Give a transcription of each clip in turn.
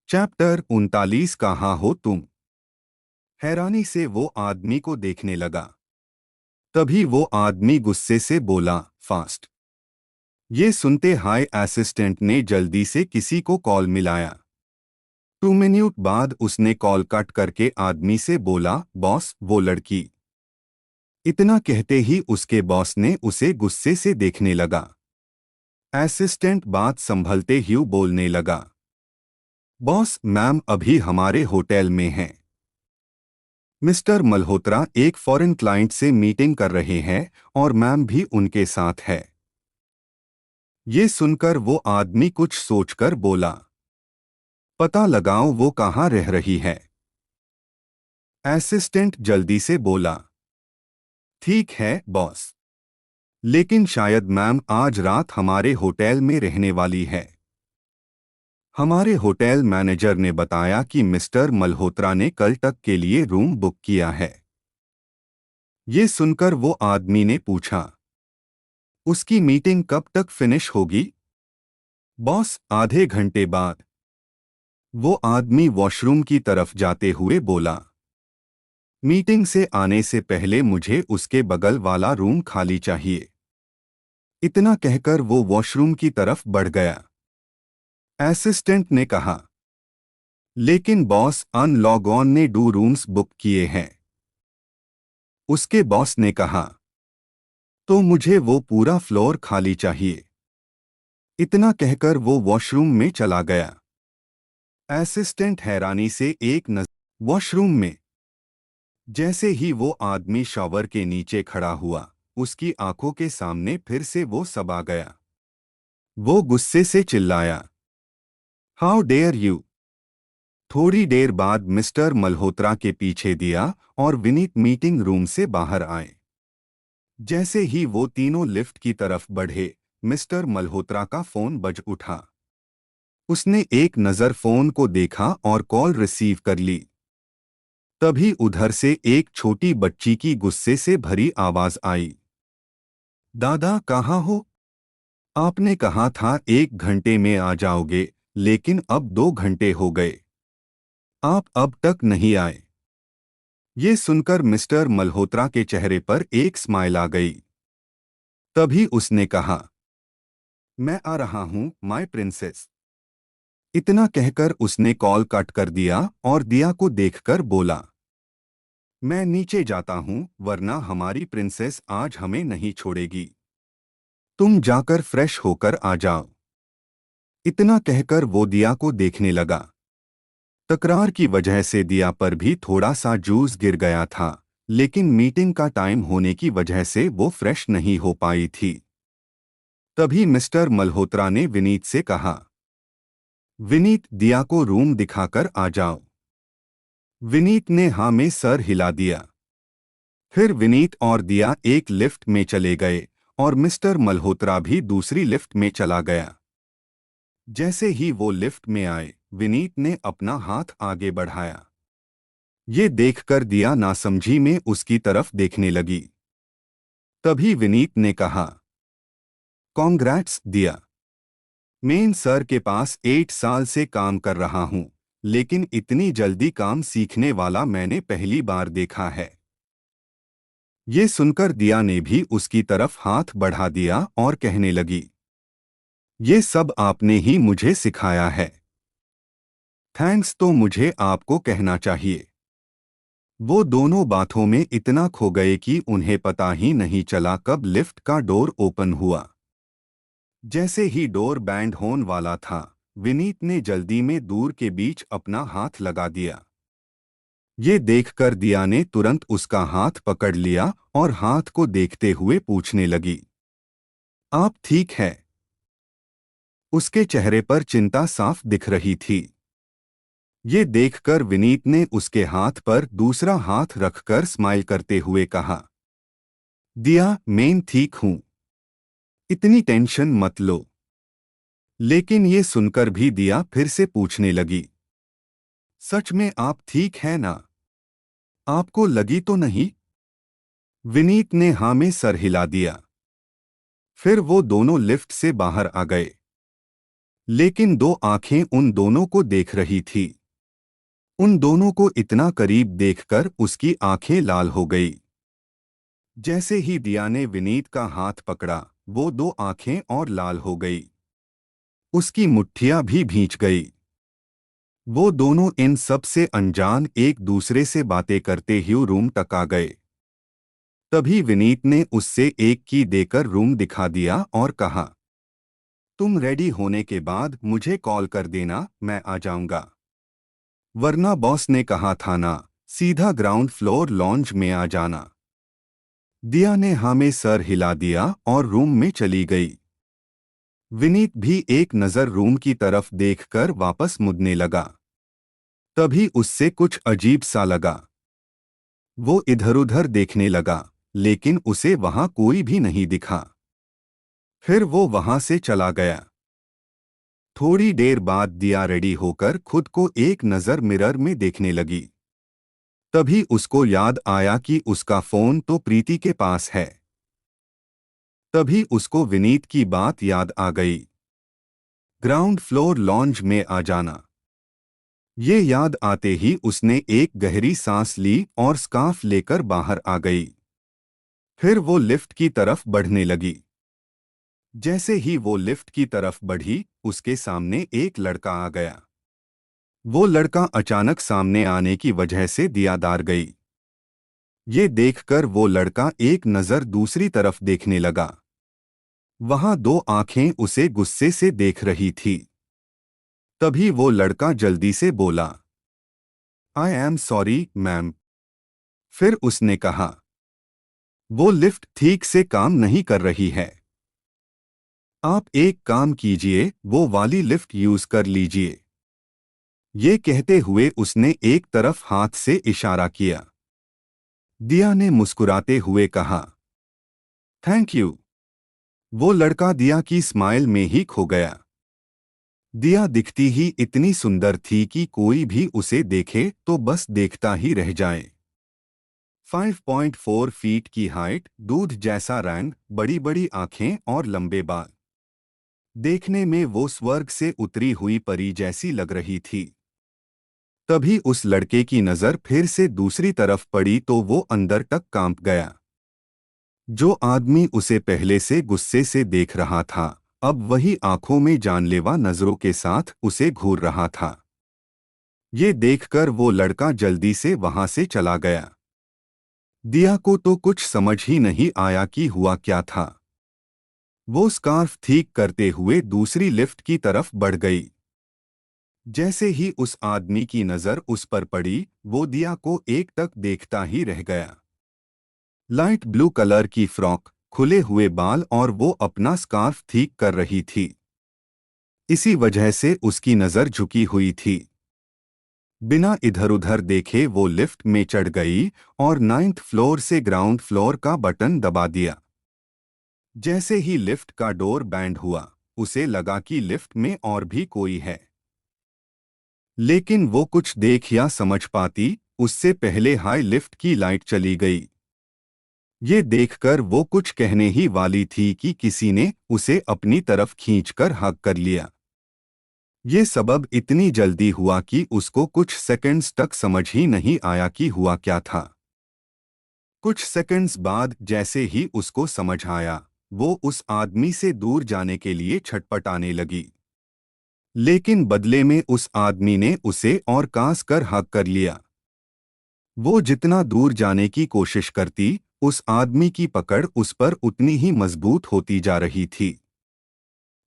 Chapter 39। कहाँ हो तुम? हैरानी से वो आदमी को देखने लगा। तभी वो आदमी गुस्से से बोला, फास्ट। ये सुनते हाई असिस्टेंट ने जल्दी से किसी को कॉल मिलाया। 2 मिनट बाद उसने कॉल कट करके आदमी से बोला, बॉस वो लड़की। इतना कहते ही उसके बॉस ने उसे गुस्से से देखने लगा। असिस्टेंट बात संभलते ही बोलने लगा, बॉस मैम अभी हमारे होटल में हैं। मिस्टर मल्होत्रा एक फॉरेन क्लाइंट से मीटिंग कर रहे हैं और मैम भी उनके साथ है। ये सुनकर वो आदमी कुछ सोचकर बोला, पता लगाओ वो कहाँ रह रही है। असिस्टेंट जल्दी से बोला, ठीक है बॉस, लेकिन शायद मैम आज रात हमारे होटल में रहने वाली है। हमारे होटल मैनेजर ने बताया कि मिस्टर मल्होत्रा ने कल तक के लिए रूम बुक किया है। ये सुनकर वो आदमी ने पूछा, उसकी मीटिंग कब तक फिनिश होगी? बॉस आधे घंटे बाद। वो आदमी वॉशरूम की तरफ जाते हुए बोला, मीटिंग से आने से पहले मुझे उसके बगल वाला रूम खाली चाहिए। इतना कहकर वो वॉशरूम की तरफ बढ़ गया। असिस्टेंट ने कहा, लेकिन बॉस अनलॉगऑन ने 2 रूम्स बुक किए हैं। उसके बॉस ने कहा, तो मुझे वो पूरा फ्लोर खाली चाहिए। इतना कहकर वो वॉशरूम में चला गया। असिस्टेंट हैरानी से एक नजर वॉशरूम में। जैसे ही वो आदमी शॉवर के नीचे खड़ा हुआ, उसकी आंखों के सामने फिर से वो सब आ गया। वो गुस्से से चिल्लाया, हाउ डेयर यू। थोड़ी देर बाद मिस्टर मल्होत्रा के पीछे दिया और विनीत मीटिंग रूम से बाहर आए। जैसे ही वो तीनों लिफ्ट की तरफ बढ़े, मिस्टर मल्होत्रा का फोन बज उठा। उसने एक नज़र फोन को देखा और कॉल रिसीव कर ली। तभी उधर से एक छोटी बच्ची की गुस्से से भरी आवाज आई, दादा कहाँ हो? आपने कहा था 1 घंटे में आ जाओगे, लेकिन अब 2 घंटे हो गए। आप अब तक नहीं आए। ये सुनकर मिस्टर मल्होत्रा के चेहरे पर एक स्माइल आ गई। तभी उसने कहा, मैं आ रहा हूं माय प्रिंसेस। इतना कहकर उसने कॉल कट कर दिया और दिया को देखकर बोला, मैं नीचे जाता हूं वरना हमारी प्रिंसेस आज हमें नहीं छोड़ेगी। तुम जाकर फ्रेश होकर आ जाओ। इतना कहकर वो दिया को देखने लगा। तकरार की वजह से दिया पर भी थोड़ा सा जूस गिर गया था, लेकिन मीटिंग का टाइम होने की वजह से वो फ्रेश नहीं हो पाई थी। तभी मिस्टर मल्होत्रा ने विनीत से कहा, विनीत दिया को रूम दिखाकर आ जाओ। विनीत ने हाँ में सर हिला दिया। फिर विनीत और दिया एक लिफ्ट में चले गए और मिस्टर मल्होत्रा भी दूसरी लिफ्ट में चला गया। जैसे ही वो लिफ्ट में आए, विनीत ने अपना हाथ आगे बढ़ाया। ये देखकर दिया नासमझी में उसकी तरफ देखने लगी। तभी विनीत ने कहा, कॉन्ग्रैट्स दिया। मेन सर के पास 8 साल से काम कर रहा हूं, लेकिन इतनी जल्दी काम सीखने वाला मैंने पहली बार देखा है। ये सुनकर दिया ने भी उसकी तरफ हाथ बढ़ा दिया और कहने लगी, ये सब आपने ही मुझे सिखाया है। थैंक्स तो मुझे आपको कहना चाहिए। वो दोनों बातों में इतना खो गए कि उन्हें पता ही नहीं चला कब लिफ्ट का डोर ओपन हुआ। जैसे ही डोर बैंड होने वाला था, विनीत ने जल्दी में दूर के बीच अपना हाथ लगा दिया। ये देखकर दिया ने तुरंत उसका हाथ पकड़ लिया और हाथ को देखते हुए पूछने लगी, आप ठीक है? उसके चेहरे पर चिंता साफ दिख रही थी। ये देखकर विनीत ने उसके हाथ पर दूसरा हाथ रखकर स्माइल करते हुए कहा, दिया मैं ठीक हूं, इतनी टेंशन मत लो। लेकिन ये सुनकर भी दिया फिर से पूछने लगी, सच में आप ठीक हैं ना? आपको लगी तो नहीं? विनीत ने हाँ में सर हिला दिया। फिर वो दोनों लिफ्ट से बाहर आ गए। लेकिन दो आंखें उन दोनों को देख रही थी। उन दोनों को इतना करीब देखकर उसकी आंखें लाल हो गई। जैसे ही दिया ने विनीत का हाथ पकड़ा, वो दो आंखें और लाल हो गई। उसकी मुट्ठियां भी भींच गई। वो दोनों इन सब से अनजान एक दूसरे से बातें करते हुए रूम तक आ गए। तभी विनीत ने उससे एक की देकर रूम दिखा दिया और कहा, तुम रेडी होने के बाद मुझे कॉल कर देना, मैं आ जाऊंगा। वरना बॉस ने कहा था ना, सीधा ग्राउंड फ्लोर लॉन्ज में आ जाना। दिया ने हाँ में सर हिला दिया और रूम में चली गई। विनीत भी एक नज़र रूम की तरफ देखकर वापस मुड़ने लगा। तभी उससे कुछ अजीब सा लगा। वो इधर-उधर देखने लगा, लेकिन उसे वहां कोई भी नहीं दिखा। फिर वो वहां से चला गया। थोड़ी देर बाद दिया रेडी होकर खुद को एक नज़र मिरर में देखने लगी। तभी उसको याद आया कि उसका फोन तो प्रीति के पास है। तभी उसको विनीत की बात याद आ गई, ग्राउंड फ्लोर लॉन्ज में आ जाना। ये याद आते ही उसने एक गहरी सांस ली और स्कार्फ लेकर बाहर आ गई। फिर वो लिफ्ट की तरफ बढ़ने लगी। जैसे ही वो लिफ्ट की तरफ बढ़ी, उसके सामने एक लड़का आ गया। वो लड़का अचानक सामने आने की वजह से दियादार गई। ये देखकर वो लड़का एक नज़र दूसरी तरफ देखने लगा। वहां दो आंखें उसे गुस्से से देख रही थी। तभी वो लड़का जल्दी से बोला, आई एम सॉरी मैम। फिर उसने कहा, वो लिफ्ट ठीक से काम नहीं कर रही है। आप एक काम कीजिए, वो वाली लिफ्ट यूज कर लीजिए। ये कहते हुए उसने एक तरफ हाथ से इशारा किया। दिया ने मुस्कुराते हुए कहा, थैंक यू। वो लड़का दिया की स्माइल में ही खो गया। दिया दिखती ही इतनी सुंदर थी कि कोई भी उसे देखे तो बस देखता ही रह जाए। 5.4 फीट की हाइट, दूध जैसा रंग, बड़ी बड़ी आंखें और लंबे बाल। देखने में वो स्वर्ग से उतरी हुई परी जैसी लग रही थी। तभी उस लड़के की नज़र फिर से दूसरी तरफ पड़ी तो वो अंदर तक कांप गया। जो आदमी उसे पहले से गुस्से से देख रहा था, अब वही आंखों में जानलेवा नजरों के साथ उसे घूर रहा था। ये देखकर वो लड़का जल्दी से वहां से चला गया। दिया को तो कुछ समझ ही नहीं आया कि हुआ क्या था। वो स्कार्फ ठीक करते हुए दूसरी लिफ्ट की तरफ बढ़ गई। जैसे ही उस आदमी की नज़र उस पर पड़ी, वो दिया को एक तक देखता ही रह गया। लाइट ब्लू कलर की फ्रॉक, खुले हुए बाल और वो अपना स्कार्फ ठीक कर रही थी। इसी वजह से उसकी नज़र झुकी हुई थी। बिना इधर-उधर देखे वो लिफ्ट में चढ़ गई और 9th फ्लोर से ग्राउंड फ्लोर का बटन दबा दिया। जैसे ही लिफ्ट का डोर बैंड हुआ, उसे लगा कि लिफ्ट में और भी कोई है। लेकिन वो कुछ देख या समझ पाती, उससे पहले हाई लिफ्ट की लाइट चली गई। ये देखकर वो कुछ कहने ही वाली थी कि किसी ने उसे अपनी तरफ खींचकर हग कर लिया। ये सबब इतनी जल्दी हुआ कि उसको कुछ सेकंड्स तक समझ ही नहीं आया कि हुआ क्या था। कुछ सेकंड्स बाद जैसे ही उसको समझ आया, वो उस आदमी से दूर जाने के लिए छटपटाने लगी। लेकिन बदले में उस आदमी ने उसे और कांस कर हग कर लिया। वो जितना दूर जाने की कोशिश करती, उस आदमी की पकड़ उस पर उतनी ही मजबूत होती जा रही थी।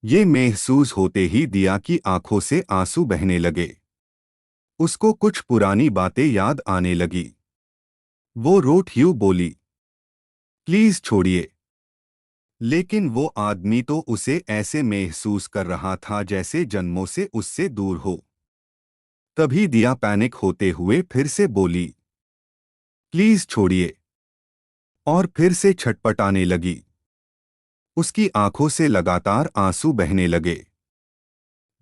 ये महसूस होते ही दिया की आंखों से आंसू बहने लगे। उसको कुछ पुरानी बातें याद आने लगी। वो रोट ह्यू बोली, प्लीज छोड़िए। लेकिन वो आदमी तो उसे ऐसे महसूस कर रहा था जैसे जन्मों से उससे दूर हो। तभी दिया पैनिक होते हुए फिर से बोली, प्लीज छोड़िए, और फिर से छटपटाने लगी। उसकी आंखों से लगातार आंसू बहने लगे।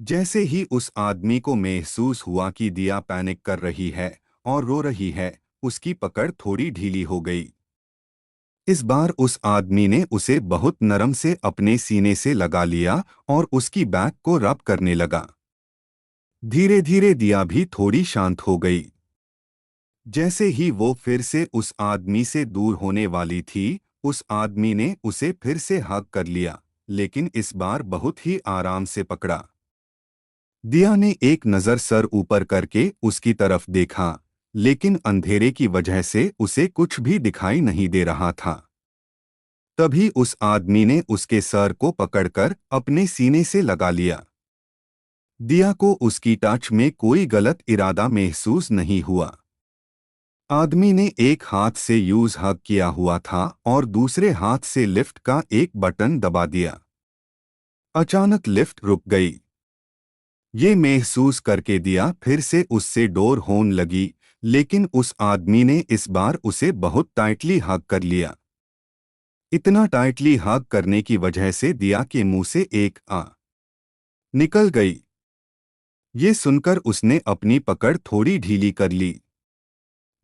जैसे ही उस आदमी को महसूस हुआ कि दिया पैनिक कर रही है और रो रही है, उसकी पकड़ थोड़ी ढीली हो गई। इस बार उस आदमी ने उसे बहुत नरम से अपने सीने से लगा लिया और उसकी बैक को रब करने लगा। धीरे धीरे दिया भी थोड़ी शांत हो गई। जैसे ही वो फिर से उस आदमी से दूर होने वाली थी, उस आदमी ने उसे फिर से हग कर लिया, लेकिन इस बार बहुत ही आराम से पकड़ा। दिया ने एक नज़र सर ऊपर करके उसकी तरफ देखा, लेकिन अंधेरे की वजह से उसे कुछ भी दिखाई नहीं दे रहा था। तभी उस आदमी ने उसके सर को पकड़कर अपने सीने से लगा लिया। दिया को उसकी टच में कोई गलत इरादा महसूस नहीं हुआ। आदमी ने एक हाथ से यूज हग किया हुआ था और दूसरे हाथ से लिफ्ट का एक बटन दबा दिया। अचानक लिफ्ट रुक गई। ये महसूस करके दिया फिर से उससे डोर होने लगी, लेकिन उस आदमी ने इस बार उसे बहुत टाइटली हग कर लिया। इतना टाइटली हग करने की वजह से दिया के मुंह से एक आ निकल गई। ये सुनकर उसने अपनी पकड़ थोड़ी ढीली कर ली।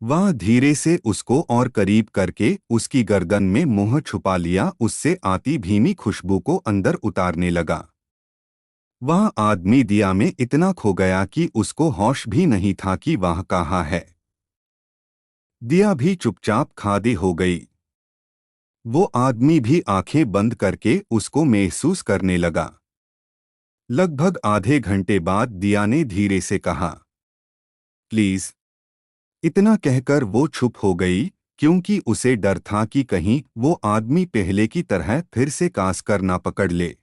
वह धीरे से उसको और करीब करके उसकी गर्दन में मुंह छुपा लिया, उससे आती भीमी खुशबू को अंदर उतारने लगा। वह आदमी दिया में इतना खो गया कि उसको होश भी नहीं था कि वह कहाँ है। दिया भी चुपचाप खादी हो गई। वो आदमी भी आंखें बंद करके उसको महसूस करने लगा। लगभग आधे घंटे बाद दिया ने धीरे से कहा, प्लीज। इतना कहकर वो चुप हो गई, क्योंकि उसे डर था कि कहीं वो आदमी पहले की तरह फिर से कास कर ना पकड़ ले।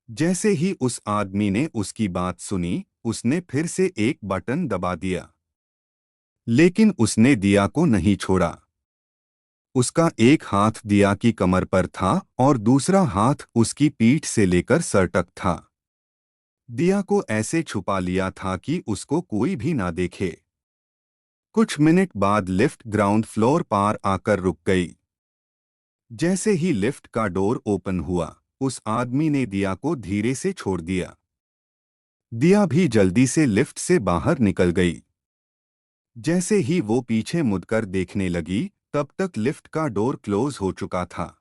जैसे ही उस आदमी ने उसकी बात सुनी, उसने फिर से एक बटन दबा दिया। लेकिन उसने दिया को नहीं छोड़ा। उसका एक हाथ दिया की कमर पर था और दूसरा हाथ उसकी पीठ से लेकर सर तक था। दिया को ऐसे छुपा लिया था कि उसको कोई भी ना देखे। कुछ मिनट बाद लिफ्ट ग्राउंड फ्लोर पार आकर रुक गई। जैसे ही लिफ्ट का डोर ओपन हुआ, उस आदमी ने दिया को धीरे से छोड़ दिया। दिया भी जल्दी से लिफ्ट से बाहर निकल गई। जैसे ही वो पीछे मुड़कर देखने लगी, तब तक लिफ्ट का डोर क्लोज हो चुका था।